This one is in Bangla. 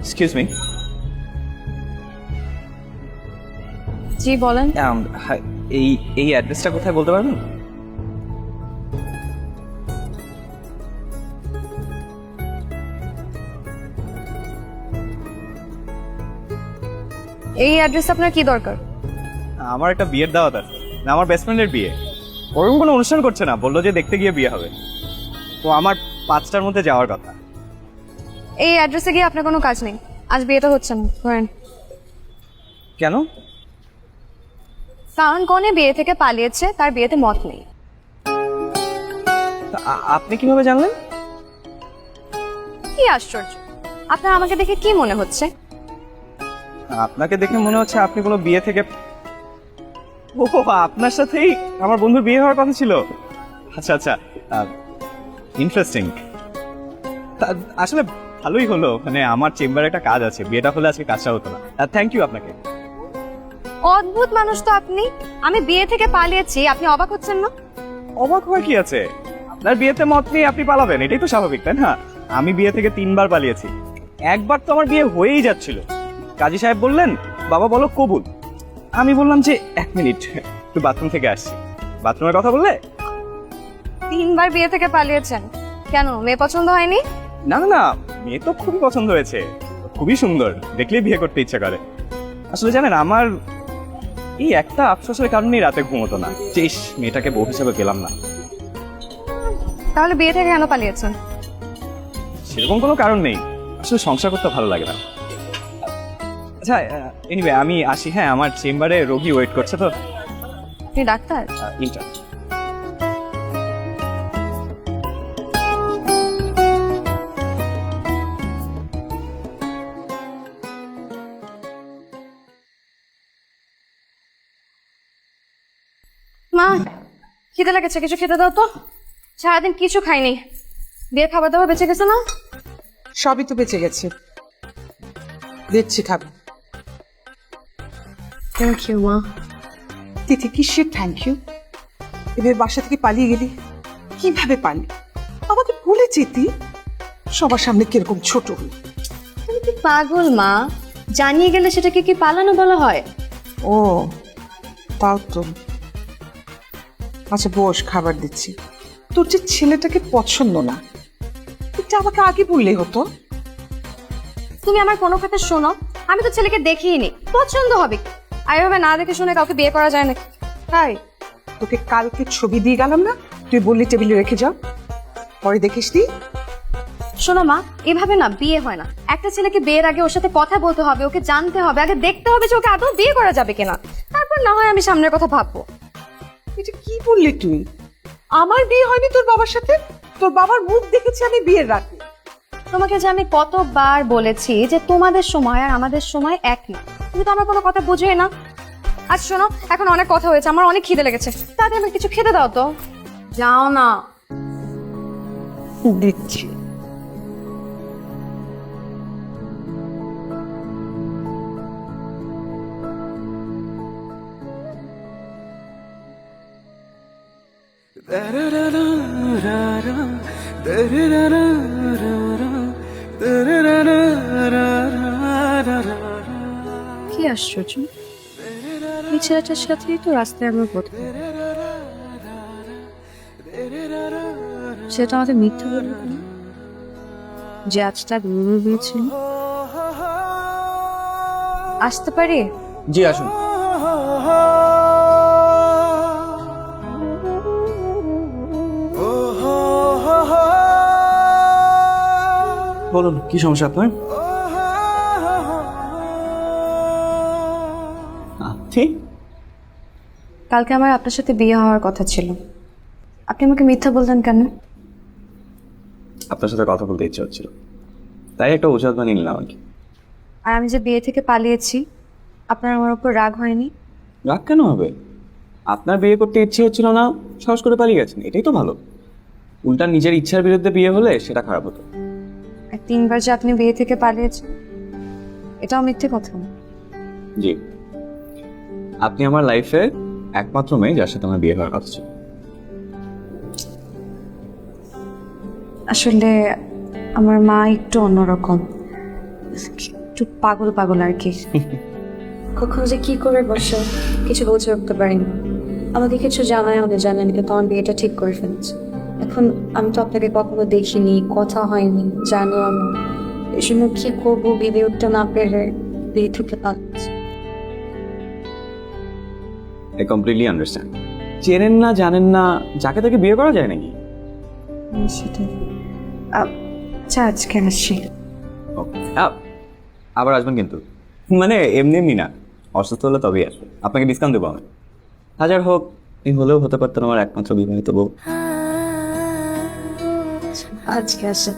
Excuse me. জি বলেন। এই এই অ্যাড্রেসটা কোথায় বলতে পারবেন? এই অ্যাড্রেস আপনার কি দরকার? আমার একটা বিয়ের দাওয়াত আছে, না আমার বেস্ট ফ্রেন্ডের বিয়ে। ওরকম কোনো অনুষ্ঠান করছে না, বললো যে দেখতে গিয়ে বিয়ে হবে। তো আমার 5টার মধ্যে যাওয়ার কথা। এই অ্যাড্রেসে গিয়ে আপনার কোনো কাজ নেই, আজ বিয়েটা হচ্ছে না। ধরেন। কেন? কারণ কনে বিয়ে থেকে পালিয়েছে, তার বিয়েতে মত নেই। আপনি কিভাবে জানলেন? কি আশ্চর্য, আপনার আমাকে দেখে কি মনে হচ্ছে? আপনাকে দেখে মনে হচ্ছে আপনি কোনো বিয়ে থেকে। ও, আপনার সাথেই আমার বন্ধুর বিয়ে হওয়ার কথা ছিল। আচ্ছা আচ্ছা, ইন্টারেস্টিং। আসলে ভালোই হলো, মানে আমার চেম্বারে একটা কাজ আছে, বিয়েটা হলে আজকে কাজটা হতো না। থ্যাংক ইউ আপনাকে। অদ্ভুত মানুষ তো আপনি। আমি বিয়ে থেকে পালিয়েছি, আপনি অবাক হচ্ছেন না? অবাক হওয়ার কি আছে? আপনার বিয়েতে মত নিয়ে আপনি পালাবেন, এটাই তো স্বাভাবিক, তাই না? আমি বিয়ে থেকে 3বার পালিয়েছি। একবার তো আমার বিয়ে হয়েই যাচ্ছিল, কাজী সাহেব বললেন বাবা বলো কবুল। আমি বললাম যে 1 মিনিট, একটু বাথরুম থেকে আসছি। বাথরুমের কথা বললে 3বার বিয়ে থেকে পালিয়েছেন কেন? মেয়ে পছন্দ হয়নি? না না না, মেয়ে তো খুবই পছন্দ হয়েছে, খুবই সুন্দর, দেখলেই বিয়ে করতে ইচ্ছা করে। আসলে জানেন, আমার এই একটা আফসোসের কারণেই রাতে ঘুমোতো না, যে ইস, মেয়েটাকে বউ হিসেবে পেলাম না। তাহলে বিয়ে থেকে কেন পালিয়েছেন? সেরকম কোনো কারণ নেই, আসলে সংসার করতে ভালো লাগে না। আচ্ছা, এনিওয়ে আমি আসি, হ্যাঁ আমার চেম্বারে রোগী ওয়েট করছে তো। আপনি ডাক্তার? ইন্টার। মা, খিদে লেগেছে, কিছু খেতে দাও তো। সারাদিন কিছু খাইনি, বিয়ের খাবার দাবার বেঁচে গেছে না? সবই তো বেঁচে গেছে, দিচ্ছি খাবে। থ্যাংক ইউ মা। তিথি, কিসের থ্যাংক ইউ? এবার বাসা থেকে পালিয়ে গেলি, কিভাবে পারলি? আমাকে ভুলে যেতি, সবার সামনে কিরকম ছোট হই। তুমি কি পাগল মা? জানিয়ে গেলে সেটাকে কি পালানো বলা হয়? ও, তাও তো। আচ্ছা বস, খাবার দিচ্ছি। তোর যে ছেলেটাকে পছন্দ না, এটা আমাকে আগে বললেই হতো। তুমি আমার কোনো কথা শোনো, আমি তো ছেলেকে দেখিনি, পছন্দ হবে কি? আর এভাবে না দেখে শুনে কাউকে বিয়ে করা যায় না। তাই তোকে কালকে ছবি দিয়ে গেলাম না, তুই বললি টেবিলে রেখে যাও, পরে দেখিস নি। শোনো মা, এভাবে না বিয়ে হয় না। একটা ছেলেকে বিয়ের আগে ওর সাথে কথা বলতে হবে, ওকে জানতে হবে, আগে দেখতে হবে যে ওকে আদৌ বিয়ে করা যাবে কিনা, তারপর না হয় আমি সামনের কথা ভাববো। এটা কি বললি তুই? আমার বিয়ে হয়নি তোর বাবার সাথে? তোর বাবার মুখ দেখেছি আমি বিয়ের রাতে। তোমাকে যে আমি কতবার বলেছি যে তোমাদের সময় আর আমাদের সময় এক না, তুমি তো আমার কোনো কথা বুঝোই না। আচ্ছা শোনো, এখন অনেক কথা হয়েছে, আমার অনেক খিদে লেগেছে, তাতে আমাকে কিছু খেতে দাও তো। যাও না। দিচ্ছি। কি আশ্চর্য, এই ছেলেটার সাথেই তো রাস্তায় আমার প্রথম। সেটা আমাদের মিথ্যা বলবে কেন যে আজ তার বিয়ে ছিল? আসতে পারি? জি আসুন। বলুন কি সমস্যা আপনার? ঠিক, কালকে আমার আপনার সাথে বিয়ে হওয়ার কথা ছিল, আপনি আমাকে মিথ্যা বললেন কেন? আপনার সাথে কথা বলতে ইচ্ছে হচ্ছিল, তাই একটা অজুহাত বানিয়ে নিলাম আর কি। আর আমি যে বিয়ে থেকে পালিয়েছি, আপনার আমার উপর রাগ হয়নি? রাগ কেন হবে? আপনার বিয়ে করতে ইচ্ছে হচ্ছিল না, সাহস করে পালিয়ে গেছেন, এটাই তো ভালো। উল্টা নিজের ইচ্ছার বিরুদ্ধে বিয়ে হলে সেটা খারাপ হতো। আর 3বার যে আপনি বিয়ে থেকে পালিয়েছেন, এটাও মিথ্যে কথা। জি, আপনি আমার লাইফে একমাত্র মেয়ে যার সাথে আমার বিয়ে হওয়ার কথা ছিল। আসলে আমার মা একটু অন্যরকম, একটু পাগল পাগল আর কি। কখন যে কি করে বসে কিছু বুঝে উঠতে পারিনি। আমাকে কিছু জানায় আমাদের জানেন কিন্তু আমার বিয়েটা ঠিক করে ফেলেছে। এখন আমি তো আপনাকে কখনো দেখিনি, কথা হয়নি, জানো আমি এই জন্য কি করবো ভেবে উঠতে না পেরে বিয়ে থেকে পাচ্ছি। I completely understand. চেনেন না জানেন না যাকে তাকে বিয়ে করা যায় নাকি? সেটাই। আচ্ছা আজকে আসছি। আবার আসবেন কিন্তু, মানে এমনি এমনি না, অসুস্থ হলে তবেই আসবে। আপনাকে ডিসকাউন্ট দেবো আমি। হাজার হোক এই হলেও হতে পারতেন আমার একমাত্র বিবাহিত বউ। আজকে আসে।